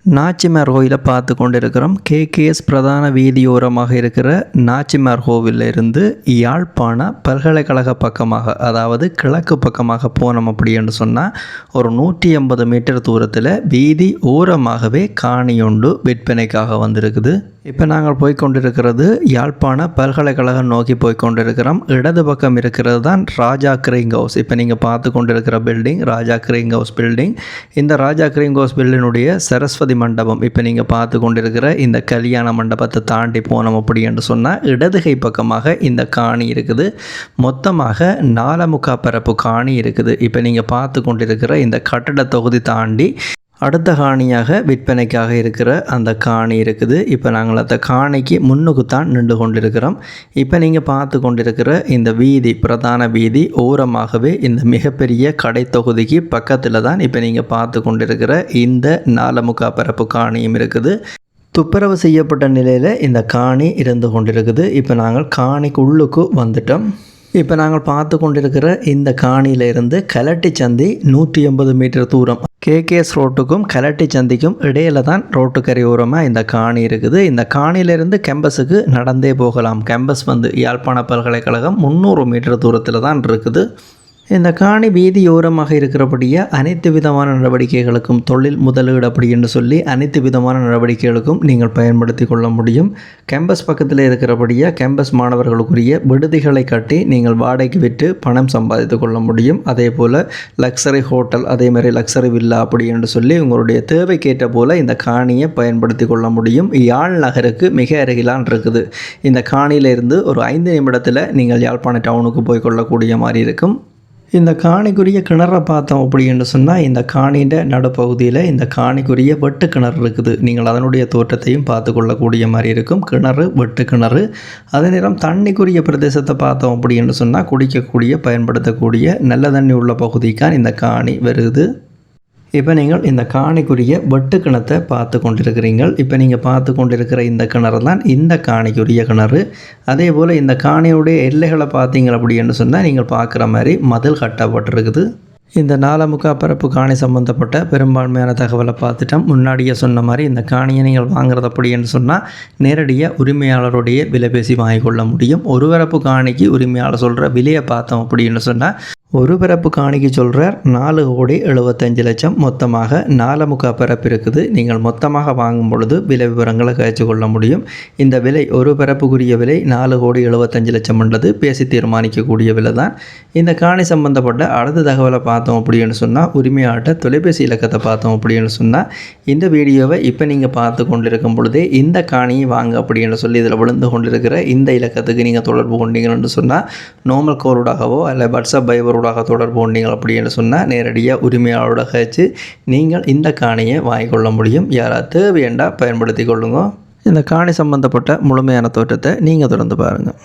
நாச்சிமார் கோயிலை பார்த்து கொண்டிருக்கிறோம். கேகேஎஸ் பிரதான வீதியோரமாக இருக்கிற நாச்சிமார் கோவிலில் இருந்து யாழ்ப்பாண பல்கலைக்கழக பக்கமாக, அதாவது கிழக்கு பக்கமாக போனோம் அப்படின்னு சொன்னால் ஒரு 180 மீட்டர் தூரத்தில் வீதி ஓரமாகவே காணியொண்டு விற்பனைக்காக வந்திருக்குது. இப்போ நாங்கள் போய்கொண்டிருக்கிறது யாழ்ப்பாண பல்கலைக்கழகம் நோக்கி போய்கொண்டிருக்கிறோம். இடது பக்கம் இருக்கிறது தான் ராஜா கிரிங் ஹவுஸ். இப்போ நீங்கள் பார்த்து கொண்டிருக்கிற பில்டிங் ராஜா கிரிங் ஹவுஸ் பில்டிங். இந்த ராஜா கிரிங் ஹவுஸ் பில்டினுடைய சரஸ்வதி மண்டபம், இப்போ நீங்கள் பார்த்து கொண்டிருக்கிற இந்த கல்யாண மண்டபத்தை தாண்டி போனோம் அப்படி என்று சொன்னால் இடதுகை பக்கமாக இந்த காணி இருக்குது. மொத்தமாக 4.25 பரப்பு காணி இருக்குது. இப்போ நீங்கள் பார்த்து கொண்டிருக்கிற இந்த கட்டட தொகுதி தாண்டி அடுத்த காணியாக விற்பனைக்காக இருக்கிற அந்த காணி இருக்குது. இப்போ நாங்கள் அந்த காணிக்கு முன்னுக்கு தான் நின்று கொண்டிருக்கிறோம். இப்போ நீங்கள் பார்த்து கொண்டிருக்கிற இந்த வீதி பிரதான வீதி ஓரமாகவே இந்த மிகப்பெரிய கடை தொகுதிக்கு பக்கத்தில் தான் இப்போ நீங்கள் பார்த்து கொண்டிருக்கிற இந்த 4.25 பரப்பு காணியும் இருக்குது. துப்புரவு செய்யப்பட்ட நிலையில் இந்த காணி இருந்து கொண்டிருக்குது. இப்போ நாங்கள் காணிக்கு உள்ளுக்கு வந்துட்டோம். இப்போ நாங்கள் பார்த்து கொண்டிருக்கிற இந்த காணியிலிருந்து கலட்டி சந்தி 180 மீட்டர் தூரம். கேகேஎஸ் ரோட்டுக்கும் கலட்டி சந்திக்கும் இடையில தான் ரோட்டுக்கரை ஓரமாக இந்த காணி இருக்குது. இந்த காணியிலிருந்து கேம்பஸுக்கு நடந்தே போகலாம். கேம்பஸ் யாழ்ப்பாண பல்கலைக்கழகம் 300 மீட்டர் தூரத்தில் தான் இருக்குது. இந்த காணி வீதியோரமாக இருக்கிறபடியே அனைத்து விதமான நடவடிக்கைகளுக்கும், தொழில் முதலீடு அப்படி என்று சொல்லி அனைத்து விதமான நடவடிக்கைகளுக்கும் நீங்கள் பயன்படுத்தி கொள்ள முடியும். கேம்பஸ் பக்கத்தில் இருக்கிறபடியே கேம்பஸ் மாணவர்களுக்குரிய விடுதிகளை கட்டி நீங்கள் வாடகைக்கு விட்டு பணம் சம்பாதித்து கொள்ள முடியும். அதே போல் லக்ஸரி ஹோட்டல், அதே மாதிரி லக்ஸரி வில்லா அப்படி என்று சொல்லி உங்களுடைய தேவைக்கேற்ற போல் இந்த காணியை பயன்படுத்தி கொள்ள முடியும். யாழ் நகருக்கு மிக அருகிலான் இருக்குது. இந்த காணியிலிருந்து ஒரு 5 நிமிடத்தில் நீங்கள் யாழ்ப்பாண டவுனுக்கு போய் கொள்ளக்கூடிய மாதிரி இருக்கும். இந்த காணிக்குரிய கிணறை பார்த்தோம் அப்படின்னு சொன்னால் இந்த காணின்ற நடுப்பகுதியில் இந்த காணிக்குரிய வெட்டு கிணறு இருக்குது. நீங்கள் அதனுடைய தோற்றத்தையும் பார்த்து கொள்ளக்கூடிய மாதிரி இருக்கும். கிணறு வெட்டு கிணறு. அதே நேரம் தண்ணிக்குரிய பிரதேசத்தை பார்த்தோம் அப்படின்னு சொன்னால் குடிக்கக்கூடிய பயன்படுத்தக்கூடிய நல்ல தண்ணி உள்ள பகுதிக்கான் இந்த காணி வருது. இப்போ நீங்கள் இந்த காணிக்குரிய வெட்டு கிணத்தை பார்த்து கொண்டிருக்கிறீர்கள். இப்போ நீங்கள் பார்த்து கொண்டிருக்கிற இந்த கிணறு தான் இந்த காணிக்குரிய கிணறு. அதே போல் இந்த காணியுடைய எல்லைகளை பார்த்தீங்க அப்படின்னு சொன்னால் நீங்கள் பார்க்குற மாதிரி மதில் கட்டப்பட்டிருக்குது. இந்த 4.25 பரப்பு காணி சம்பந்தப்பட்ட பெரும்பான்மையான தகவலை பார்த்துட்டோம். முன்னாடியே சொன்ன மாதிரி இந்த காணியை நீங்கள் வாங்குறது அப்படின்னு சொன்னால் நேரடியாக உரிமையாளருடைய விலை பேசி வாங்கிக்கொள்ள முடியும். ஒரு பரப்பு காணிக்கு உரிமையாளர் சொல்கிற விலையை பார்த்தோம் அப்படின்னு சொன்னால் ஒரு பரப்பு காணிக்கு சொல்கிறார் 4,75,00,000. மொத்தமாக 4.25 பரப்பு இருக்குது. நீங்கள் மொத்தமாக வாங்கும் பொழுது விலை விவரங்களை கழிச்சு கொள்ள முடியும். இந்த விலை ஒரு பரப்புக்குரிய விலை 4,75,00,000 பேசி தீர்மானிக்கக்கூடிய விலை தான். இந்த காணி சம்பந்தப்பட்ட அடுத்த தகவலை பார்த்தோம் அப்படின்னு சொன்னால் உரிமையாட்ட தொலைபேசி இலக்கத்தை பார்த்தோம் அப்படின்னு சொன்னால் இந்த வீடியோவை இப்போ நீங்கள் பார்த்து கொண்டிருக்கும் பொழுதே இந்த காணியை வாங்க அப்படின்னு சொல்லி இதில் விழுந்து கொண்டிருக்கிற இந்த இலக்கத்துக்கு நீங்கள் தொடர்பு கொண்டீங்கன்னு சொன்னால் நார்மல் கோரோடாகவோ அல்ல வாட்ஸ்அப் பைபரோடாக தொடர்பு கொண்டீங்க அப்படின்னு சொன்னால் நேரடியாக உரிமையாளரோட கழிச்சு நீங்கள் இந்த காணியை வாங்கிக்கொள்ள முடியும். யாராவது தேவையண்டா பயன்படுத்தி கொள்ளுங்க. இந்த காணி சம்பந்தப்பட்ட முழுமையான தோற்றத்தை நீங்கள் தொடர்ந்து பாருங்கள்.